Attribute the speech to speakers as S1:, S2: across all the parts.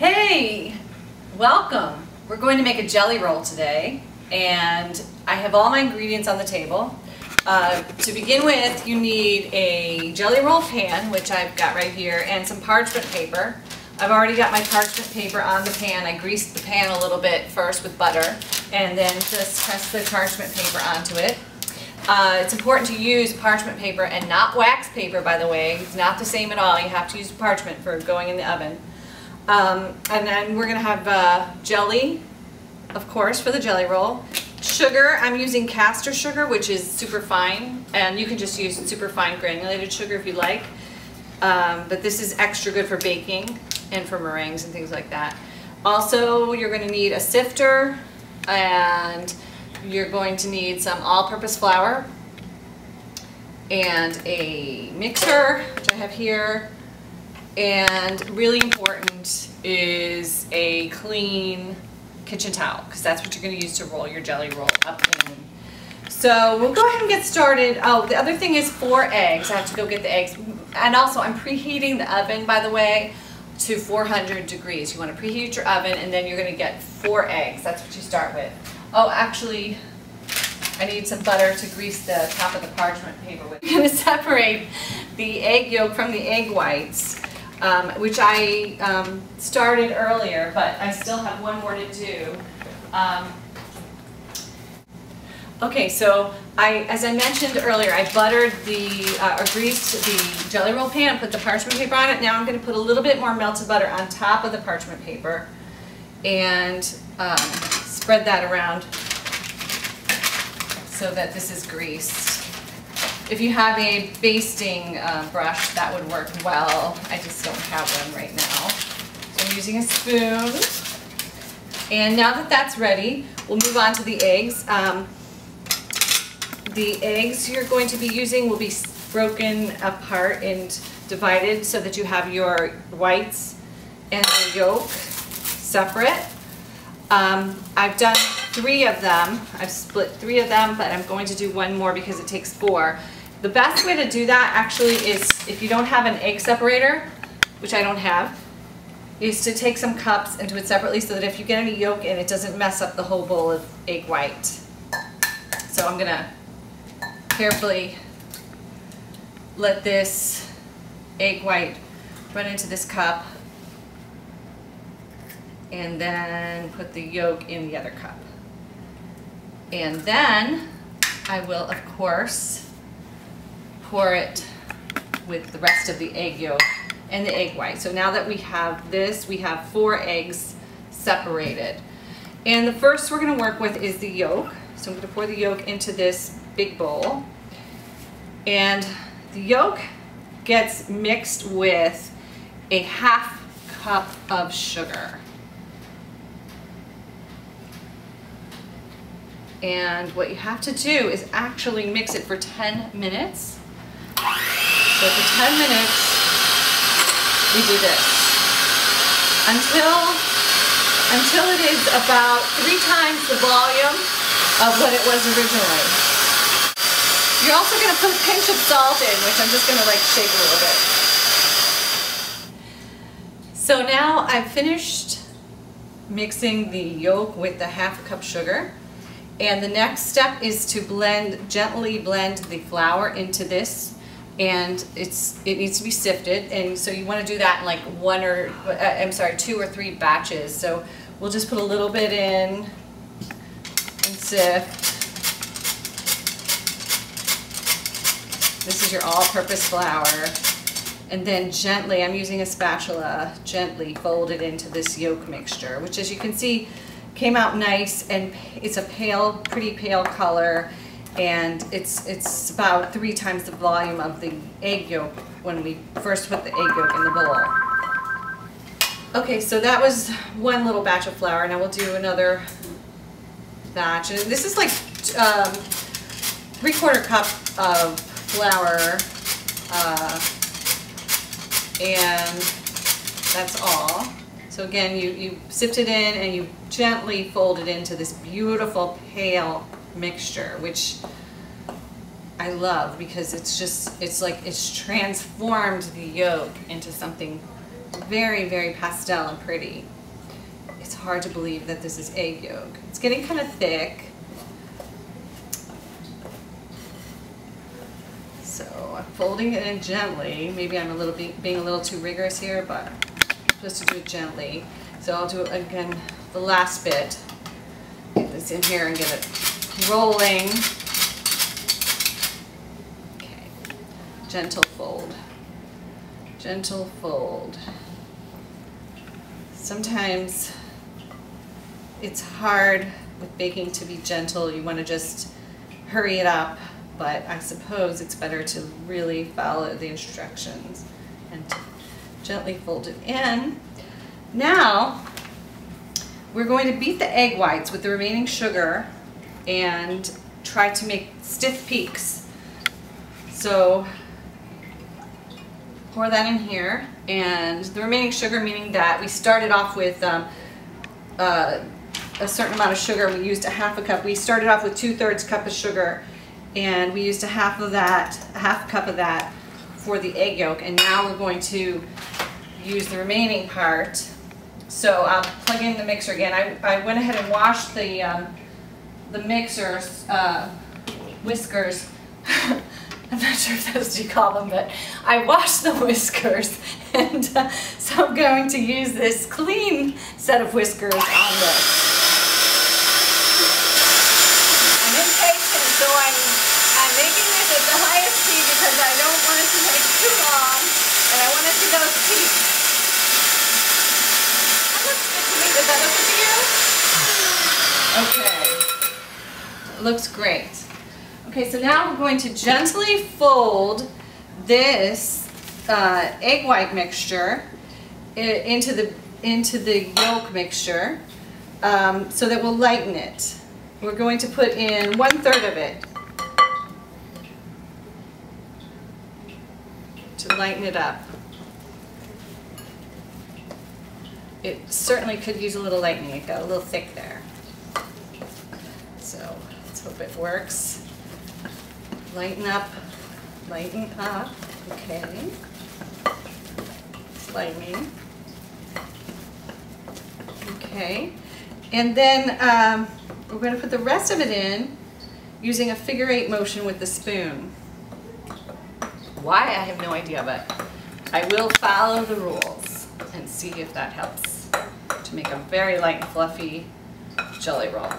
S1: Hey, welcome. We're going to make a jelly roll today, and I have all my ingredients on the table. To begin with, you need a jelly roll pan, which I've got right here, and some parchment paper. I've already got my parchment paper on the pan. I greased the pan a little bit first with butter, and then just press the parchment paper onto it. It's important to use parchment paper and not wax paper, by the way. It's not the same at all. You have to use parchment for going in the oven. And then we're going to have jelly, of course, for the jelly roll. Sugar, I'm using caster sugar, which is super fine, and you can just use super fine granulated sugar if you like. But this is extra good for baking and for meringues and things like that. Also, you're going to need a sifter, and you're going to need some all-purpose flour and a mixer, which I have here. And really important is a clean kitchen towel, because that's what you're going to use to roll your jelly roll up in. So we'll go ahead and get started. Oh, the other thing is 4 eggs. I have to go get the eggs. And also I'm preheating the oven, by the way, to 400 degrees. You want to preheat your oven, and then you're going to get 4 eggs. That's what you start with. Oh, actually, I need some butter to grease the top of the parchment paper with. I'm going to separate the egg yolk from the egg whites. Which I started earlier, but I still have one more to do. Okay, so as I mentioned earlier, I buttered or greased the jelly roll pan and put the parchment paper on it. Now I'm going to put a little bit more melted butter on top of the parchment paper and spread that around so that this is greased. If you have a basting brush, that would work well. I just don't have one right now. So I'm using a spoon. And now that that's ready, we'll move on to the eggs. The eggs you're going to be using will be broken apart and divided so that you have your whites and the yolk separate. I've done 3 of them. I've split 3 of them, but I'm going to do 1 more because it takes 4. The best way to do that actually is, if you don't have an egg separator, which I don't have, is to take some cups and do it separately so that if you get any yolk in, it doesn't mess up the whole bowl of egg white. So I'm going to carefully let this egg white run into this cup and then put the yolk in the other cup. And then I will, of course, pour it with the rest of the egg yolk and the egg white. So now that we have this, we have 4 eggs separated. And the first we're going to work with is the yolk. So I'm going to pour the yolk into this big bowl. And the yolk gets mixed with a 1/2 cup of sugar. And what you have to do is actually mix it for 10 minutes. So for 10 minutes, we do this until it is about 3 times the volume of what it was originally. You're also going to put a pinch of salt in, which I'm just going to shake a little bit. So now I've finished mixing the yolk with the 1/2 cup sugar. And the next step is to gently blend the flour into this, and it needs to be sifted, and so you want to do that in 2 or 3 batches. So we'll just put a little bit in and sift. This is your all-purpose flour, and then gently, I'm using a spatula, gently fold it into this yolk mixture, which, as you can see, came out nice, and it's a pretty pale color, and it's about 3 times the volume of the egg yolk when we first put the egg yolk in the bowl. Okay, so that was 1 little batch of flour. Now we'll do another batch. And this is 3/4 cup of flour, and that's all. So again, you sift it in and you gently fold it into this beautiful pale mixture, which I love because it's transformed the yolk into something Very, very pastel and pretty. It's hard to believe that this is egg yolk. It's getting kind of thick. So I'm folding it in gently. Maybe I'm being a little too rigorous here, but I'm supposed to do it gently. So I'll do it again, the last bit. Get this in here and get it rolling. Okay, gentle fold. Gentle fold. Sometimes it's hard with baking to be gentle. You want to just hurry it up, but I suppose it's better to really follow the instructions and gently fold it in. Now we're going to beat the egg whites with the remaining sugar and try to make stiff peaks. So pour that in here, and the remaining sugar, meaning that we started off with a certain amount of sugar. We used a half a cup. We started off with 2/3 cup of sugar, and we used a half cup of that for the egg yolk, and now we're going to use the remaining part. So I'll plug in the mixer again. I went ahead and washed the mixer's whiskers. I'm not sure if that's what you call them, but I washed the whiskers, and so I'm going to use this clean set of whiskers on this. I'm impatient, so I'm making this at the highest speed because I don't want it to take too long, and I want to see those peaks. That looks good to me. Does that look good to you? Okay. It looks great. Okay, so now we're going to gently fold this egg white mixture into the yolk mixture so that we'll lighten it. We're going to put in 1/3 of it to lighten it up. It certainly could use a little lightening. It got a little thick there. So let's hope it works. Lighten up, okay. It's lightening. Okay, and then we're going to put the rest of it in using a figure-8 motion with the spoon. Why, I have no idea, but I will follow the rules and see if that helps to make a very light and fluffy jelly roll.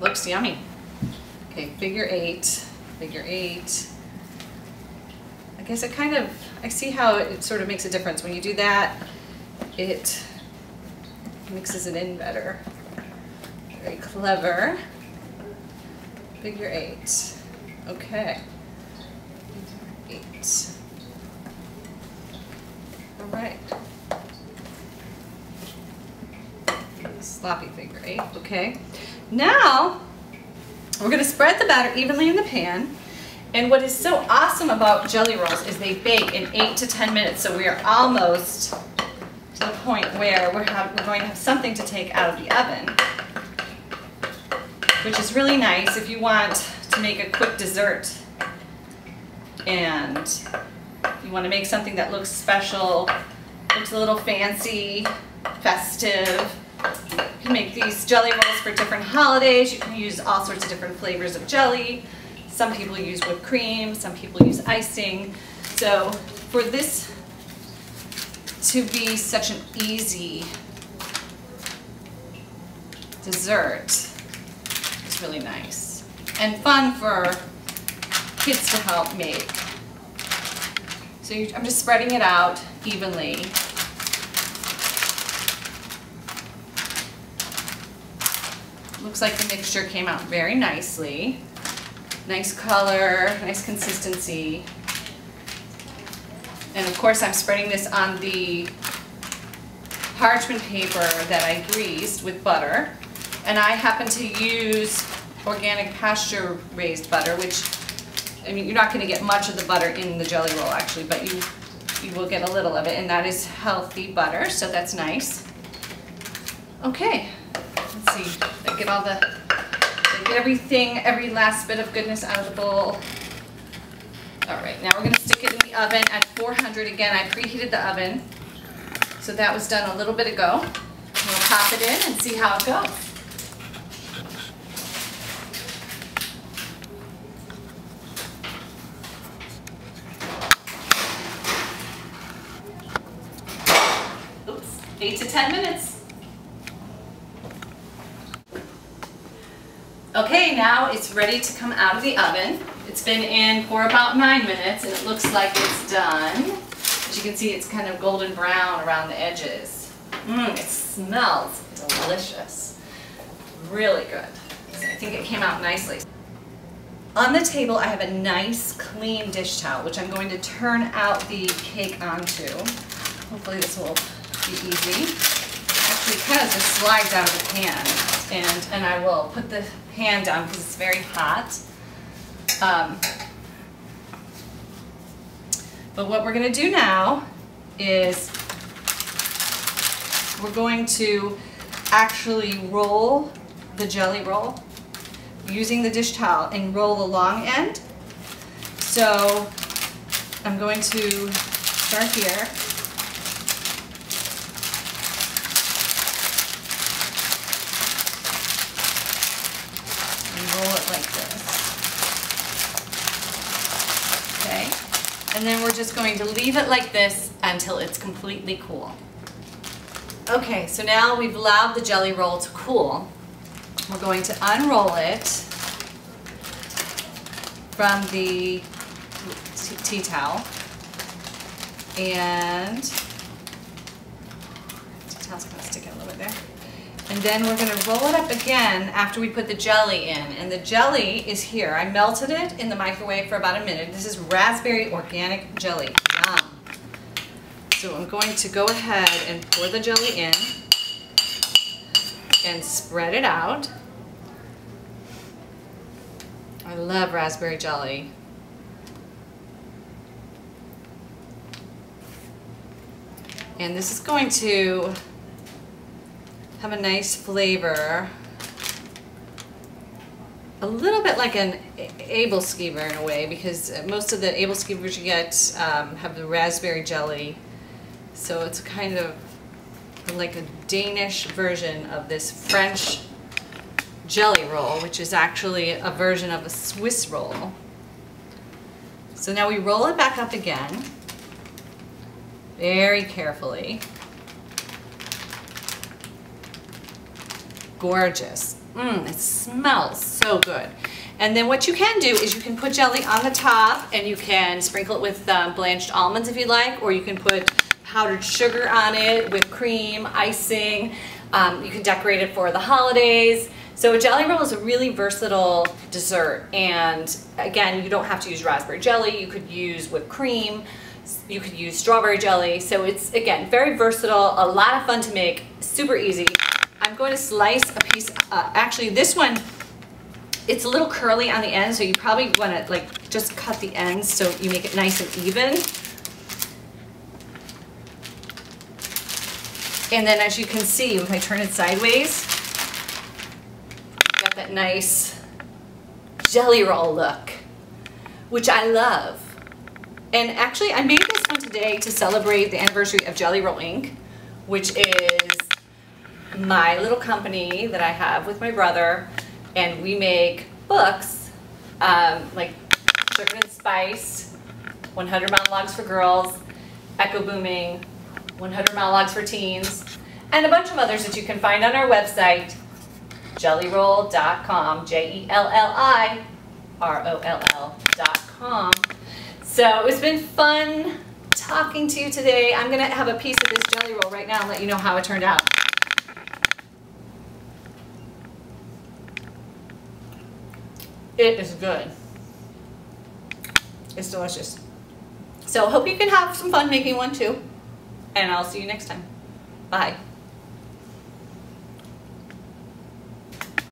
S1: Looks yummy. Okay, figure-8. I guess I see how it sort of makes a difference. When you do that, it mixes it in better. Very clever. Figure-8. Okay. Figure-8. All right. Sloppy figure-8. Okay. Now, we're going to spread the batter evenly in the pan, and what is so awesome about jelly rolls is they bake in 8 to 10 minutes, so we are almost to the point where we're going to have something to take out of the oven, which is really nice if you want to make a quick dessert and you want to make something that looks special, looks a little fancy, festive. You can make these jelly rolls for different holidays. You can use all sorts of different flavors of jelly. Some people use whipped cream, some people use icing. So for this to be such an easy dessert, it's really nice and fun for kids to help make. So I'm just spreading it out evenly. Looks like the mixture came out very nicely. Nice color, nice consistency. And of course I'm spreading this on the parchment paper that I greased with butter. And I happen to use organic pasture raised butter, which, I mean, you're not going to get much of the butter in the jelly roll actually, but you will get a little of it, and that is healthy butter, so that's nice. Okay. Let's see, did I get all the Get every last bit of goodness out of the bowl. All right, now we're gonna stick it in the oven at 400. Again, I preheated the oven. So that was done a little bit ago. We'll pop it in and see how it goes. Oops, 8 to 10 minutes. Okay, now it's ready to come out of the oven. It's been in for about 9 minutes and it looks like it's done. As you can see, it's kind of golden brown around the edges. It smells delicious. Really good. I think it came out nicely. On the table, I have a nice clean dish towel, which I'm going to turn out the cake onto. Hopefully this will be easy. Actually, it kind of just slides out of the pan, and I will put the pan down because it's very hot. But what we're going to do now is we're going to actually roll the jelly roll using the dish towel and roll the long end. So I'm going to start here. And roll it like this. Okay. And then we're just going to leave it like this until it's completely cool. Okay, so now we've allowed the jelly roll to cool. We're going to unroll it from the tea towel. And tea towel's going to stick in a little bit there. And then we're going to roll it up again after we put the jelly in. And the jelly is here. I melted it in the microwave for about a minute. This is raspberry organic jelly. Yum. So I'm going to go ahead and pour the jelly in and spread it out. I love raspberry jelly. And this is going to have a nice flavor. A little bit like an Abel skeever in a way, because most of the Abel skeevers you get have the raspberry jelly. So it's kind of like a Danish version of this French jelly roll, which is actually a version of a Swiss roll. So now we roll it back up again, very carefully. Gorgeous. It smells so good. And then what you can do is you can put jelly on the top and you can sprinkle it with blanched almonds if you like, or you can put powdered sugar on it with cream, icing. You can decorate it for the holidays. So a jelly roll is a really versatile dessert, and again, you don't have to use raspberry jelly. You could use whipped cream, you could use strawberry jelly. So it's, again, very versatile, a lot of fun to make, super easy. I'm going to slice a piece, actually this one, it's a little curly on the end, so you probably want to like just cut the ends so you make it nice and even. And then as you can see, if I turn it sideways, got that nice jelly roll look, which I love. And actually I made this one today to celebrate the anniversary of Jelly Roll Inc., which is my little company that I have with my brother, and we make books like Sugar and Spice, 100 Monologues for Girls, Echo Booming, 100 Monologues for Teens, and a bunch of others that you can find on our website, jellyroll.com, JELLIROLL.com. So it's been fun talking to you today. I'm going to have a piece of this jelly roll right now and let you know how it turned out. It is good. It's delicious. So hope you can have some fun making one too. And I'll see you next time. Bye.